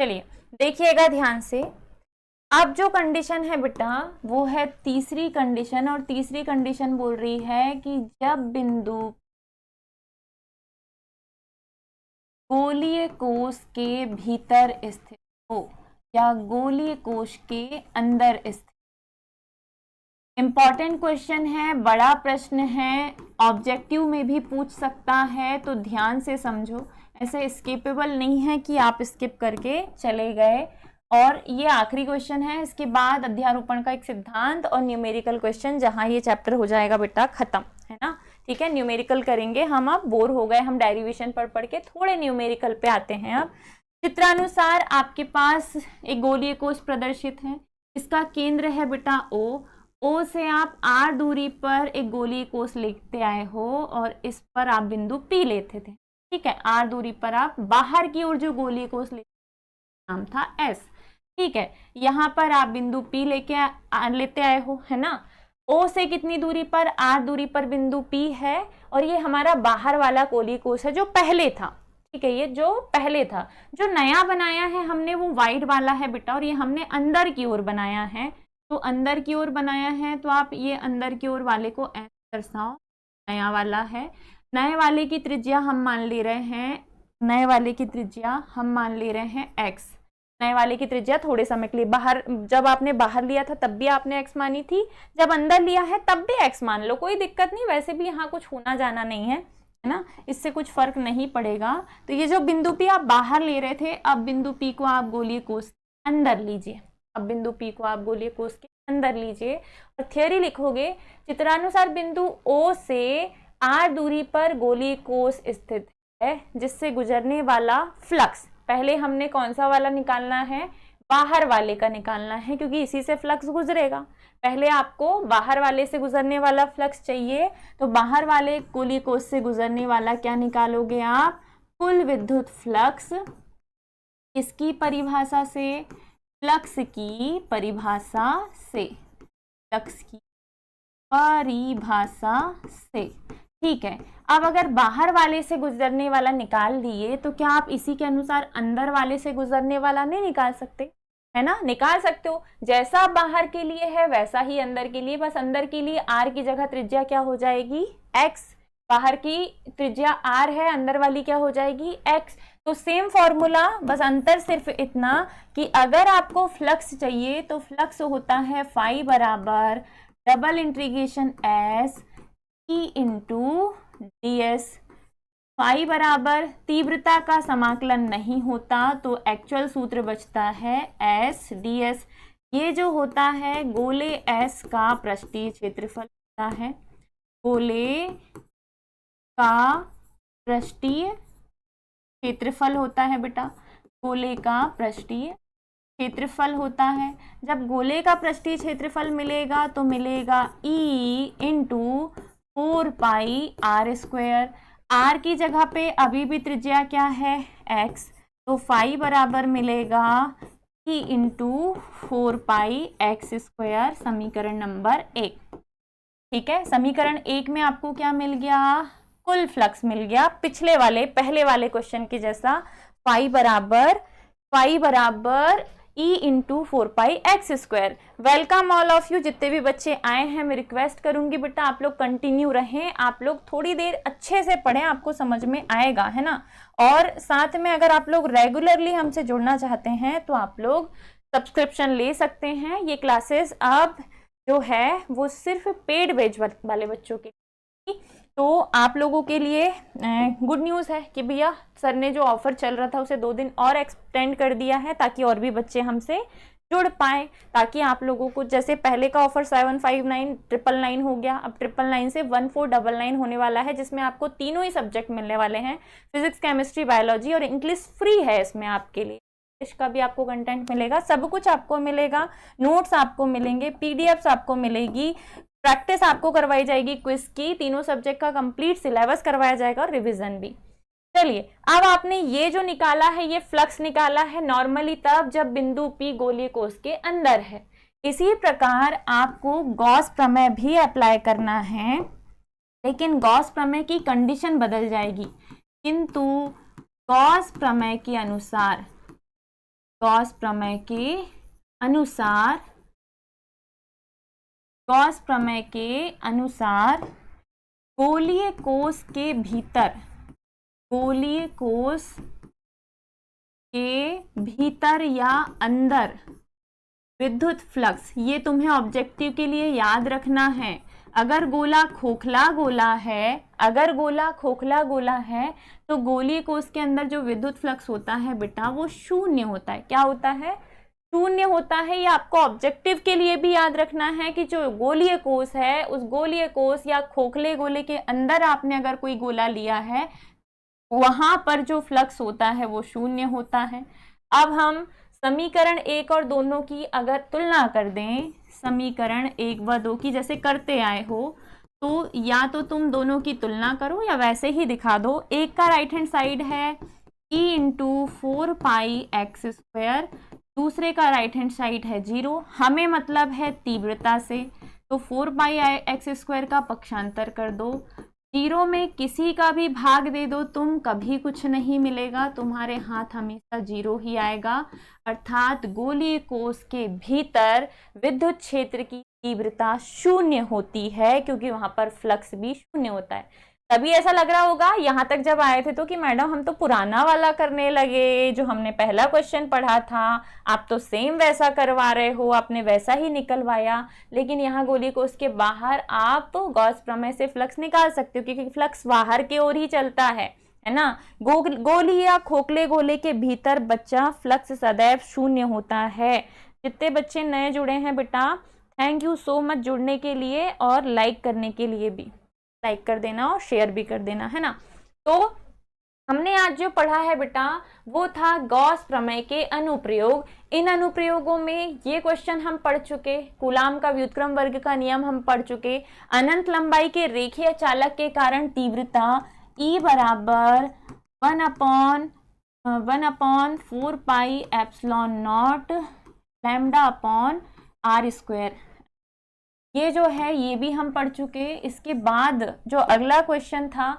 चलिए देखिएगा ध्यान से। अब जो कंडीशन है बेटा वो है तीसरी कंडीशन, और तीसरी कंडीशन बोल रही है कि जब बिंदु गोलीय कोश के भीतर स्थित हो या गोलीय कोश के अंदर स्थित। इंपॉर्टेंट क्वेश्चन है, बड़ा प्रश्न है, ऑब्जेक्टिव में भी पूछ सकता है, तो ध्यान से समझो। ऐसे स्किपेबल नहीं है कि आप स्किप करके चले गए। और ये आखिरी क्वेश्चन है, इसके बाद अध्यारोपण का एक सिद्धांत और न्यूमेरिकल क्वेश्चन, जहां ये चैप्टर हो जाएगा बेटा खत्म, है ना। ठीक है, न्यूमेरिकल करेंगे हम। अब बोर हो गए हम डेरिवेशन पढ़ के, थोड़े न्यूमेरिकल पे आते हैं। अब चित्रानुसार आपके पास एक गोलीय कोश प्रदर्शित है, इसका केंद्र है बेटा O से आप r दूरी पर एक गोलीय कोश लेते आए हो और इस पर आप बिंदु P लेते थे। ठीक है, r दूरी पर आप बाहर की ओर जो गोलीय कोश नाम था S। ठीक है, यहाँ पर आप बिंदु P लेते आए हो, है ना। O से कितनी दूरी पर, r दूरी पर बिंदु P है, और ये हमारा बाहर वाला गोलीय कोश है जो पहले था। ठीक है, ये जो पहले था। जो नया बनाया है हमने वो वाइड वाला है बेटा, और ये हमने अंदर की ओर बनाया है। तो अंदर की ओर बनाया है तो आप ये अंदर की ओर वाले को ऐसे दर्शाओ, नया वाला है। नए वाले की त्रिज्या हम मान ले रहे हैं, नए वाले की त्रिज्या हम मान ले रहे हैं x। नए वाले की त्रिज्या थोड़े समय के लिए, बाहर जब आपने बाहर लिया था तब भी आपने x मानी थी, जब अंदर लिया है तब भी x मान लो, कोई दिक्कत नहीं। वैसे भी यहाँ कुछ होना जाना नहीं है ना, इससे कुछ फर्क नहीं पड़ेगा। तो ये जो बिंदु P आप बाहर ले रहे थे, अब बिंदु P को आप गोलीय कोश अंदर लीजिए। अब बिंदु P को आप गोलीय कोश के अंदर लीजिए और थ्योरी लिखोगे। चित्रानुसार बिंदु O से r दूरी पर गोलीय कोश स्थित है, जिससे गुजरने वाला फ्लक्स, पहले हमने कौन सा वाला निकालना है, बाहर वाले का निकालना है, क्योंकि इसी से फ्लक्स गुजरेगा। पहले आपको बाहर वाले से गुजरने वाला फ्लक्स चाहिए, तो बाहर वाले गोलीय कोश से गुजरने वाला क्या निकालोगे आप, कुल विद्युत फ्लक्स। इसकी परिभाषा से, फ्लक्स की परिभाषा से, फ्लक्स की परिभाषा से। ठीक है, अब अगर बाहर वाले से गुजरने वाला निकाल दिए तो क्या आप इसी के अनुसार अंदर वाले से गुजरने वाला नहीं निकाल सकते, है ना। निकाल सकते हो, जैसा बाहर के लिए है वैसा ही अंदर के लिए, बस अंदर के लिए r की जगह त्रिज्या क्या हो जाएगी, x। बाहर की त्रिज्या r है, अंदर वाली क्या हो जाएगी, x। तो सेम फॉर्मूला, बस अंतर सिर्फ इतना कि अगर आपको फ्लक्स चाहिए तो फ्लक्स होता है फाई बराबर double integration s e into ds। फाई बराबर तीव्रता का समाकलन नहीं होता, तो एक्चुअल सूत्र बचता है s ds। ये जो होता है गोले s का पृष्ठीय क्षेत्रफल होता है, गोले का पृष्ठीय क्षेत्रफल होता है बेटा, गोले का पृष्ठीय क्षेत्रफल होता है। जब गोले का पृष्ठीय क्षेत्रफल मिलेगा तो मिलेगा E इंटू 4 पाई r स्क्वायर। r की जगह पे अभी भी त्रिज्या क्या है, x, तो फाई बराबर मिलेगा E इंटू 4 पाई x स्क्वायर, समीकरण नंबर 1। ठीक है, समीकरण 1 में आपको क्या मिल गया, कुल फ्लक्स मिल गया, पिछले वाले पहले वाले क्वेश्चन के जैसा। फाई बराबर E into 4 pi x square. Welcome all of you, जितने भी बच्चे आए हैं मैं रिक्वेस्ट करूंगी बेटा आप लोग कंटिन्यू रहें, आप लोग थोड़ी देर अच्छे से पढ़ें, आपको समझ में आएगा, है ना। और साथ में अगर आप लोग रेगुलरली हमसे जुड़ना चाहते हैं तो आप लोग सब्सक्रिप्शन ले सकते हैं। ये क्लासेस अब जो है वो सिर्फ पेड बैच वाले बच्चों के, तो आप लोगों के लिए गुड न्यूज़ है कि भैया सर ने जो ऑफर चल रहा था उसे 2 दिन और एक्सटेंड कर दिया है, ताकि और भी बच्चे हमसे जुड़ पाए, ताकि आप लोगों को, जैसे पहले का ऑफर 759 999 हो गया, अब 999 से 1499 होने वाला है, जिसमें आपको तीनों ही सब्जेक्ट मिलने वाले हैं, फिजिक्स, केमिस्ट्री, बायोलॉजी, और इंग्लिश फ्री है इसमें आपके लिए। इंग्लिश का भी आपको कंटेंट मिलेगा, सब कुछ आपको मिलेगा, नोट्स आपको मिलेंगे, पीडीएफ्स आपको मिलेगी, प्रैक्टिस आपको करवाई जाएगी क्विज की, तीनों सब्जेक्ट का कंप्लीट सिलेबस करवाया जाएगा और रिवीजन भी। चलिए, अब आपने ये जो निकाला है, ये फ्लक्स निकाला है नॉर्मली तब जब बिंदु P गोलीय कोश के अंदर है। इसी प्रकार आपको गॉस प्रमेय भी अप्लाई करना है, लेकिन गॉस प्रमेय की कंडीशन बदल जाएगी। किंतु गॉस प्रमेय के अनुसार गॉस प्रमेय के अनुसार, गॉस प्रमेय के अनुसार गोलीय कोश के भीतर, गोलीय कोश के भीतर या अंदर विद्युत फ्लक्स, ये तुम्हें ऑब्जेक्टिव के लिए याद रखना है। अगर गोला खोखला गोला है, अगर गोला खोखला गोला है तो गोलीय कोश के अंदर जो विद्युत फ्लक्स होता है बेटा वो शून्य होता है। क्या होता है? शून्य होता है। ये आपको ऑब्जेक्टिव के लिए भी याद रखना है कि जो गोलीय कोश है उस गोलीय कोश या खोखले गोले के अंदर आपने अगर कोई गोला लिया है वहां पर जो फ्लक्स होता है वो शून्य होता है। अब हम समीकरण 1 और दोनों की अगर तुलना कर दें, समीकरण 1 व 2 की जैसे करते आए हो, तो या तो तुम दोनों की तुलना करो या वैसे ही दिखा दो। एक का राइट हैंड साइड है E इंटू 4 पाई एक्स स्क्वायर, दूसरे का राइट हैंड साइड है 0। हमें मतलब है तीव्रता से, तो 4 पाई एक्स स्क्वायर का पक्षांतर कर दो। 0 में किसी का भी भाग दे दो तुम, कभी कुछ नहीं मिलेगा, तुम्हारे हाथ हमेशा 0 ही आएगा। अर्थात गोलीय कोश के भीतर विद्युत क्षेत्र की तीव्रता शून्य होती है, क्योंकि वहां पर फ्लक्स भी शून्य होता है। तभी ऐसा लग रहा होगा यहाँ तक जब आए थे तो कि मैडम हम तो पुराना वाला करने लगे, जो हमने पहला क्वेश्चन पढ़ा था, आप तो सेम वैसा करवा रहे हो, आपने वैसा ही निकलवाया। लेकिन यहाँ गोलीय कोश के बाहर आप गॉस प्रमेय से फ्लक्स निकाल सकते हो, क्योंकि फ्लक्स बाहर की ओर ही चलता है ना। गोली या खोखले गोले के भीतर बच्चा फ्लक्स सदैव शून्य होता है। जितने बच्चे नए जुड़े हैं बेटा, थैंक यू सो मच जुड़ने के लिए और लाइक करने के लिए भी, लाइक कर देना और शेयर भी कर देना, है ना। तो हमने आज जो पढ़ा है बेटा वो था गॉस प्रमेय के अनुप्रयोग। इन अनुप्रयोगों में ये क्वेश्चन हम पढ़ चुके, कूलाम का व्युत्क्रम वर्ग का नियम हम पढ़ चुके, अनंत लंबाई के रेखीय चालक के कारण तीव्रता E बराबर 1/4 pi epsilon not lambda upon r square, ये जो है ये भी हम पढ़ चुके। इसके बाद जो अगला क्वेश्चन था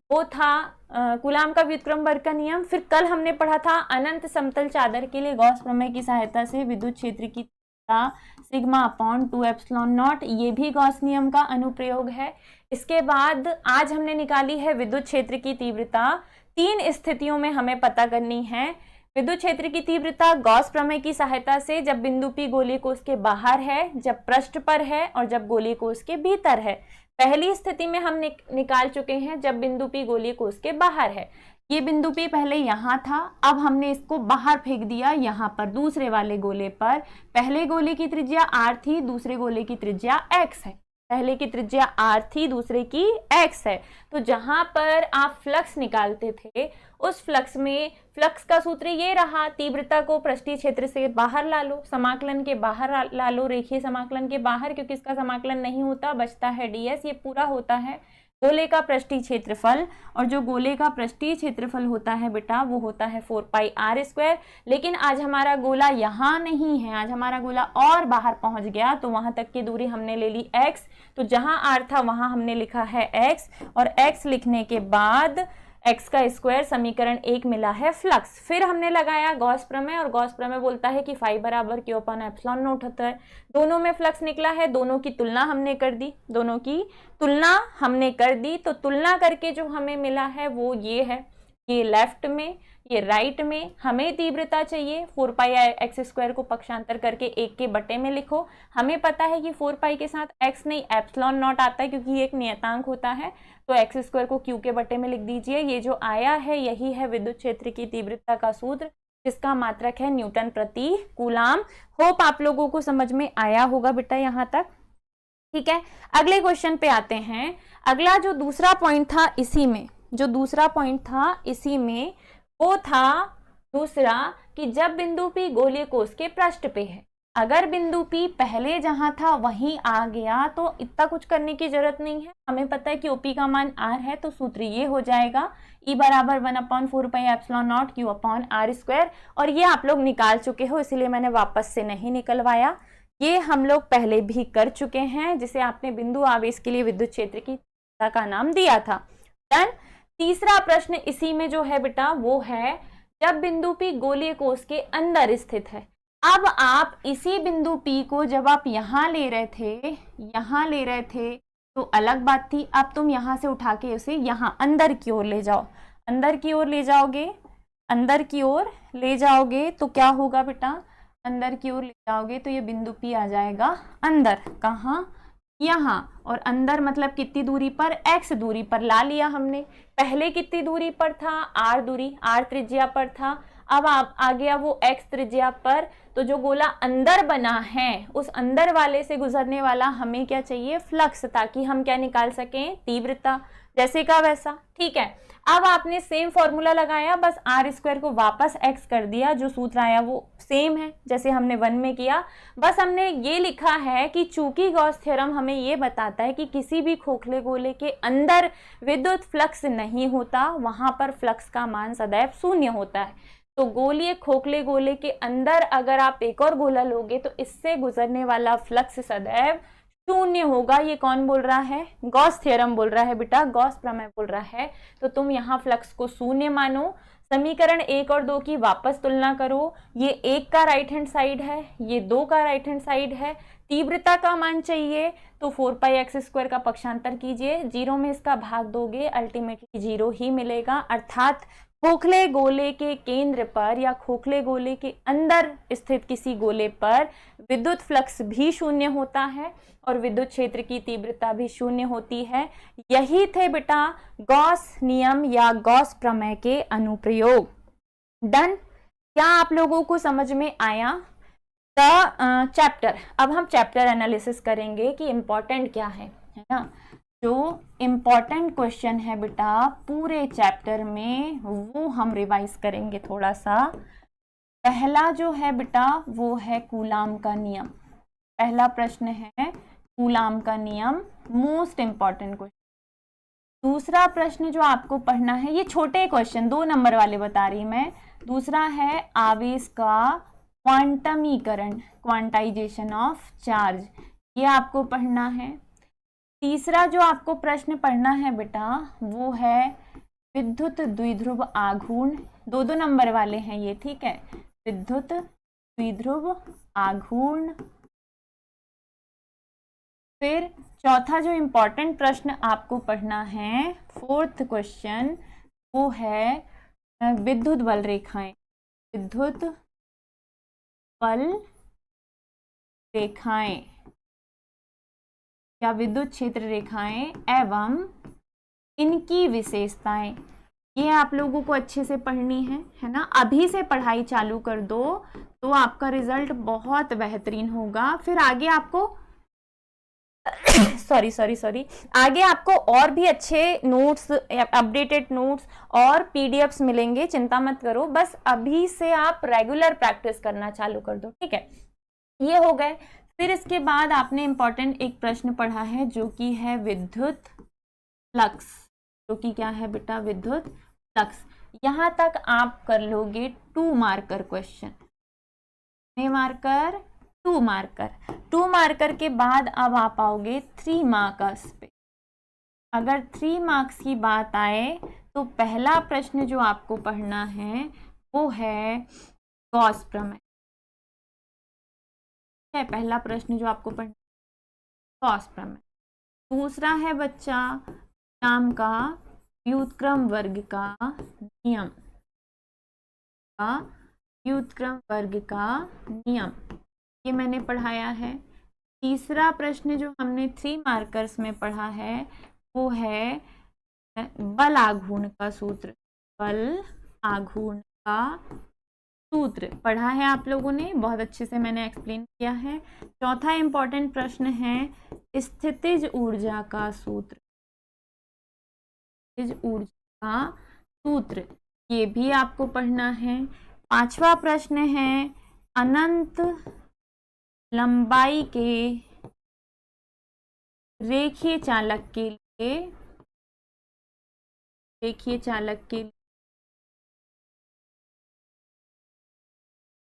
वो था कूलाम का व्युत्क्रम वर्ग का नियम। फिर कल हमने पढ़ा था अनंत समतल चादर के लिए गॉस प्रमेय की सहायता से विद्युत क्षेत्र की तीव्रता सिग्मा अपॉन 2 एप्सिलॉन नॉट, ये भी गॉस नियम का अनुप्रयोग है। इसके बाद आज हमने निकाली है विद्युत क्षेत्र की तीव्रता। 3 स्थितियों में हमें पता करनी है विद्युत क्षेत्र की तीव्रता गॉस प्रमेय की सहायता से, जब बिंदु P गोलीय कोश के बाहर है, जब पृष्ठ पर है और जब गोलीय कोश के भीतर है। पहली स्थिति में हम निकाल चुके हैं जब बिंदु P गोलीय कोश के बाहर है। ये बिंदु P पहले यहाँ था, अब हमने इसको बाहर फेंक दिया यहाँ पर दूसरे वाले गोले पर। पहले गोले की त्रिज्या r थी, दूसरे गोले की त्रिज्या x है। पहले की त्रिज्या r थी, दूसरे की x है। तो जहां पर आप फ्लक्स निकालते थे उस फ्लक्स में फ्लक्स का सूत्र ये रहा, तीव्रता को पृष्ठीय क्षेत्र से बाहर ला लो, समाकलन के बाहर ला लो, रेखीय समाकलन के बाहर, क्योंकि इसका समाकलन नहीं होता, बचता है ds। ये पूरा होता है गोले का पृष्ठीय क्षेत्रफल, और जो गोले का पृष्ठीय क्षेत्रफल होता है बेटा वो होता है 4 पाई r स्क्वायर। लेकिन आज हमारा गोला यहाँ नहीं है, आज हमारा गोला और बाहर पहुंच गया, तो वहां तक की दूरी हमने ले ली x। तो जहां r था वहां हमने लिखा है x, और x लिखने के बाद x का स्क्वायर समीकरण 1 मिला है फ्लक्स। फिर हमने लगाया गॉस प्रमेय, और गॉस प्रमेय बोलता है कि फाई बराबर q अपॉन एप्सिलॉन नॉट होता है। दोनों में फ्लक्स निकला है, दोनों की तुलना हमने कर दी, दोनों की तुलना हमने कर दी। तो तुलना करके जो हमें मिला है वो ये है, ये लेफ्ट में, ये राइट में। हमें तीव्रता चाहिए 4 पाई एक्स स्क्वायर को पक्षांतर करके 1 के बटे में लिखो। हमें पता है कि 4 पाई के साथ x नहीं एप्सिलॉन नॉट आता है, क्योंकि ये एक नियतांक होता है, तो एक्स स्क्वायर को q के बटे में लिख दीजिए। ये जो आया है यही है विद्युत क्षेत्र की तीव्रता का सूत्र, जिसका मात्रक है न्यूटन प्रति कूलाम। होप आप लोगों को समझ में आया होगा बेटा यहाँ तक, ठीक है। अगले क्वेश्चन पे आते हैं। अगला जो दूसरा पॉइंट था इसी में, जो दूसरा पॉइंट था इसी में वो था दूसरा कि जब बिंदु P गोलीय कोश के पृष्ठ पे है, अगर बिंदु P पहले जहां था वहीं आ गया तो इतना कुछ करने की जरूरत नहीं है। हमें पता है कि OP का मान r है, तो सूत्र ये हो जाएगा E बराबर 1/4 pi epsilon naught q upon r square. और ये आप लोग निकाल चुके हो, इसलिए मैंने वापस से नहीं निकलवाया, ये हम लोग पहले भी कर चुके हैं, जिसे आपने बिंदु आवेश के लिए विद्युत क्षेत्र की तीव्रता का नाम दिया था। डन। तीसरा प्रश्न इसी में जो है बेटा वो है, जब बिंदु P गोलीय कोश के अंदर स्थित है। अब आप इसी बिंदु P को जब आप यहाँ ले रहे थे तो अलग बात थी। अब तुम यहाँ से उठा के उसे यहाँ अंदर की ओर ले जाओ, अंदर की ओर ले जाओगे, अंदर की ओर ले जाओगे तो क्या होगा बेटा, अंदर की ओर ले जाओगे तो ये बिंदु P आ जाएगा अंदर। कहाँ, यहाँ। और अंदर मतलब कितनी दूरी पर, x दूरी पर ला लिया हमने। पहले कितनी दूरी पर था, r दूरी, r त्रिज्या पर था। अब आप आ गया वो x त्रिज्या पर। तो जो गोला अंदर बना है उस अंदर वाले से गुजरने वाला हमें क्या चाहिए, फ्लक्स, ताकि हम क्या निकाल सकें, तीव्रता। जैसे का वैसा, ठीक है। अब आपने सेम फॉर्मूला लगाया, बस आर स्क्वायर को वापस एक्स कर दिया, जो सूत्र आया वो सेम है जैसे हमने 1 में किया। बस हमने ये लिखा है कि चूंकि गॉस थ्योरम हमें ये बताता है कि किसी भी खोखले गोले के अंदर विद्युत फ्लक्स नहीं होता, वहां पर फ्लक्स का मान सदैव शून्य होता है। तो गोलीय खोखले गोले के अंदर अगर आप एक और गोला लोगे तो इससे गुजरने वाला फ्लक्स सदैव शून्य होगा। ये कौन बोल रहा है, गॉस थ्योरम बोल रहा है बेटा, गॉस प्रमेय बोल रहा है। तो तुम यहाँ फ्लक्स को शून्य मानो। समीकरण 1 और 2 की वापस तुलना करो। ये 1 का राइट हैंड साइड है, ये 2 का राइट हैंड साइड है। तीव्रता का मान चाहिए तो 4πx² का पक्षांतर कीजिए, 0 में इसका भाग दोगे, अल्टीमेटली 0 ही मिलेगा। अर्थात खोखले गोले के केंद्र पर या खोखले गोले के अंदर स्थित किसी गोले पर विद्युत फ्लक्स भी शून्य होता है और विद्युत क्षेत्र की तीव्रता भी शून्य होती है। यही थे बेटा गॉस नियम या गॉस प्रमेय के अनुप्रयोग। डन। क्या आप लोगों को समझ में आया द चैप्टर? अब हम चैप्टर एनालिसिस करेंगे कि इंपॉर्टेंट क्या है ना। जो इम्पॉर्टेंट क्वेश्चन है बेटा पूरे चैप्टर में वो हम रिवाइज करेंगे थोड़ा सा। पहला जो है बेटा वो है कूलाम का नियम। पहला प्रश्न है कूलाम का नियम, मोस्ट इम्पॉर्टेंट क्वेश्चन। दूसरा प्रश्न जो आपको पढ़ना है, ये छोटे क्वेश्चन 2 नंबर वाले बता रही मैं। दूसरा है आवेश का क्वांटमीकरण, क्वांटाइजेशन ऑफ चार्ज, ये आपको पढ़ना है। तीसरा जो आपको प्रश्न पढ़ना है बेटा वो है विद्युत द्विध्रुव आघूर्ण, 2 नंबर वाले हैं ये, ठीक है। विद्युत द्विध्रुव आघूर्ण। फिर चौथा जो इम्पोर्टेंट प्रश्न आपको पढ़ना है, 4th क्वेश्चन, वो है विद्युत बल रेखाएं, विद्युत बल रेखाएं या विद्युत क्षेत्र रेखाएं एवं इनकी विशेषताएं। ये आप लोगों को अच्छे से पढ़नी है ना। अभी से पढ़ाई चालू कर दो तो आपका रिजल्ट बहुत बेहतरीन होगा। फिर आगे आपको सॉरी आगे आपको और भी अच्छे नोट्स, अपडेटेड नोट्स और पीडीएफ्स मिलेंगे, चिंता मत करो। बस अभी से आप रेगुलर प्रैक्टिस करना चालू कर दो, ठीक है। ये हो गए। फिर इसके बाद आपने इंपॉर्टेंट एक प्रश्न पढ़ा है जो कि है विद्युत फ्लक्स, जो कि क्या है बेटा, विद्युत फ्लक्स। यहां तक आप कर लोगे 2 मार्कर क्वेश्चन, 2 मार्कर के बाद अब आप आओगे 3 मार्कर्स पे। अगर 3 मार्क्स की बात आए तो पहला प्रश्न जो आपको पढ़ना है वो है गॉस प्रमेय, है पहला प्रश्न जो आपको पढ़ना, गॉस प्रमेय। दूसरा है बच्चा कूलाम का व्युत्क्रम वर्ग का नियम, व्युत्क्रम वर्ग का नियम, ये मैंने पढ़ाया है। तीसरा प्रश्न जो हमने 3 मार्कर्स में पढ़ा है वो है बल आघूर्ण का सूत्र, बल आघूर्ण का सूत्र पढ़ा है आप लोगों ने, बहुत अच्छे से मैंने एक्सप्लेन किया है। चौथा इंपॉर्टेंट प्रश्न है स्थितिज ऊर्जा का सूत्र, स्थितिज ऊर्जा का सूत्र, ये भी आपको पढ़ना है। 5वां प्रश्न है अनंत लंबाई के रेखीय चालक के लिए, रेखीय चालक के लिए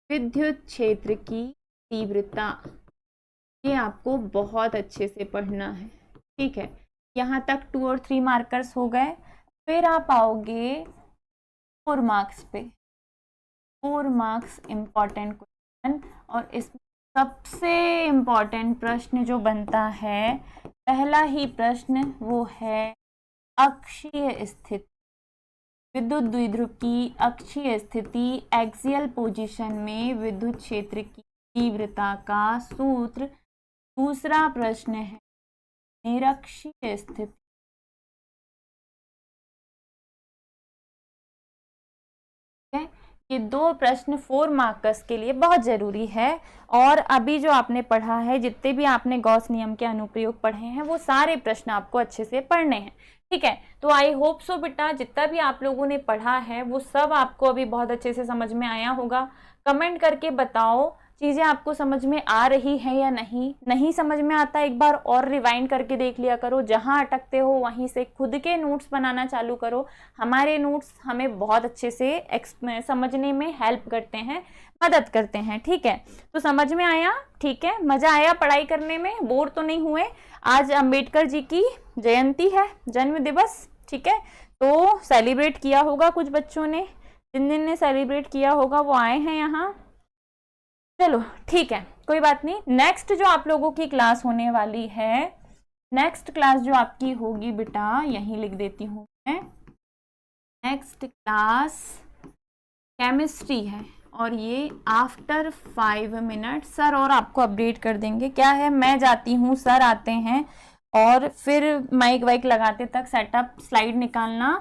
विद्युत क्षेत्र की तीव्रता, ये आपको बहुत अच्छे से पढ़ना है, ठीक है। यहाँ तक 2 और 3 मार्कर्स हो गए। फिर आप आओगे 4 मार्क्स पे। 4 मार्क्स इम्पॉर्टेंट क्वेश्चन। और इसमें सबसे इम्पॉर्टेंट प्रश्न जो बनता है, पहला ही प्रश्न वो है अक्षीय स्थिति, विद्युत द्विध्रुव की अक्षीय स्थिति, एक्सियल पोजीशन में विद्युत क्षेत्र की तीव्रता का सूत्र। दूसरा प्रश्न है निरक्षीय स्थिति, ये 2 प्रश्न 4 मार्कर्स के लिए बहुत जरूरी है। और अभी जो आपने पढ़ा है, जितने भी आपने गॉस नियम के अनुप्रयोग पढ़े हैं, वो सारे प्रश्न आपको अच्छे से पढ़ने हैं, ठीक है। तो आई होप सो बेटा जितना भी आप लोगों ने पढ़ा है वो सब आपको अभी बहुत अच्छे से समझ में आया होगा। कमेंट करके बताओ चीज़ें आपको समझ में आ रही है या नहीं समझ में आता एक बार और रिवाइंड करके देख लिया करो। जहां अटकते हो वहीं से खुद के नोट्स बनाना चालू करो। हमारे नोट्स हमें बहुत अच्छे से समझने में हेल्प करते हैं, मदद करते हैं, ठीक है। तो समझ में आया, ठीक है, मजा आया पढ़ाई करने में, बोर तो नहीं हुए। आज अंबेडकर जी की जयंती है, जन्म दिवस, ठीक है। तो सेलिब्रेट किया होगा कुछ बच्चों ने, जिन ने सेलिब्रेट किया होगा वो आए हैं यहाँ। चलो ठीक है, कोई बात नहीं। नेक्स्ट जो आप लोगों की क्लास होने वाली है, नेक्स्ट क्लास जो आपकी होगी बेटा, यहीं लिख देती हूँ मैं, नेक्स्ट क्लास केमिस्ट्री है। और ये आफ्टर 5 मिनट सर और आपको अपडेट कर देंगे। क्या है, मैं जाती हूँ, सर आते हैं, और फिर माइक वाइक लगाते तक सेटअप स्लाइड निकालना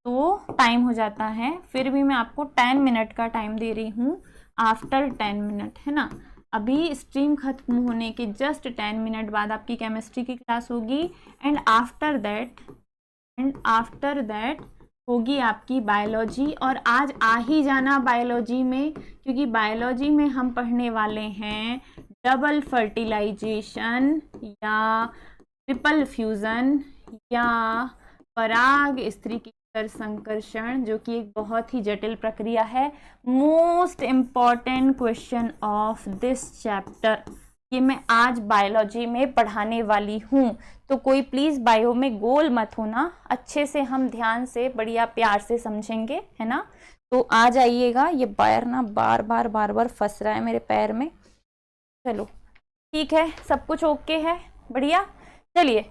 तो टाइम हो जाता है। फिर भी मैं आपको 10 मिनट का टाइम दे रही हूँ, आफ्टर 10 मिनट, है ना। अभी स्ट्रीम खत्म होने के जस्ट 10 मिनट बाद आपकी केमिस्ट्री की क्लास होगी। एंड आफ्टर दैट होगी आपकी बायोलॉजी। और आज आ ही जाना बायोलॉजी में, क्योंकि बायोलॉजी में हम पढ़ने वाले हैं डबल फर्टिलाइजेशन या ट्रिपल फ्यूज़न या पराग स्त्री की संकर्षण, जो कि एक बहुत ही जटिल प्रक्रिया है। Most important question of this chapter, ये मैं आज बायोलॉजी में पढ़ाने वाली हूँ। तो कोई प्लीज़ बायो में गोल मत होना, अच्छे से हम ध्यान से बढ़िया प्यार से समझेंगे, है ना। तो आ जाइएगा। ये पैर ना बार बार फंस रहा है मेरे पैर में। चलो ठीक है, सब कुछ ओके है, बढ़िया। चलिए,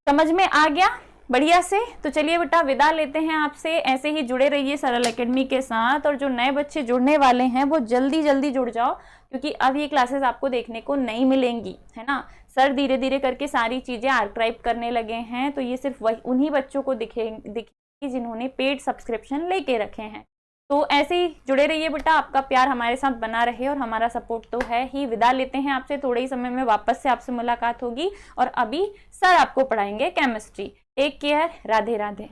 समझ में आ गया बढ़िया से। तो चलिए बेटा विदा लेते हैं आपसे। ऐसे ही जुड़े रहिए सरल एकेडमी के साथ। और जो नए बच्चे जुड़ने वाले हैं वो जल्दी जुड़ जाओ, क्योंकि अब ये क्लासेस आपको देखने को नहीं मिलेंगी, है ना। सर धीरे धीरे करके सारी चीज़ें आर्काइव करने लगे हैं। तो ये सिर्फ वही उन्हीं बच्चों को दिखेगी जिन्होंने पेड सब्सक्रिप्शन लेके रखे हैं। तो ऐसे ही जुड़े रहिए बेटा, आपका प्यार हमारे साथ बना रहे और हमारा सपोर्ट तो है ही। विदा लेते हैं आपसे, थोड़े ही समय में वापस से आपसे मुलाकात होगी। और अभी सर आपको पढ़ाएंगे chemistry. Take care, Radhe Radhe.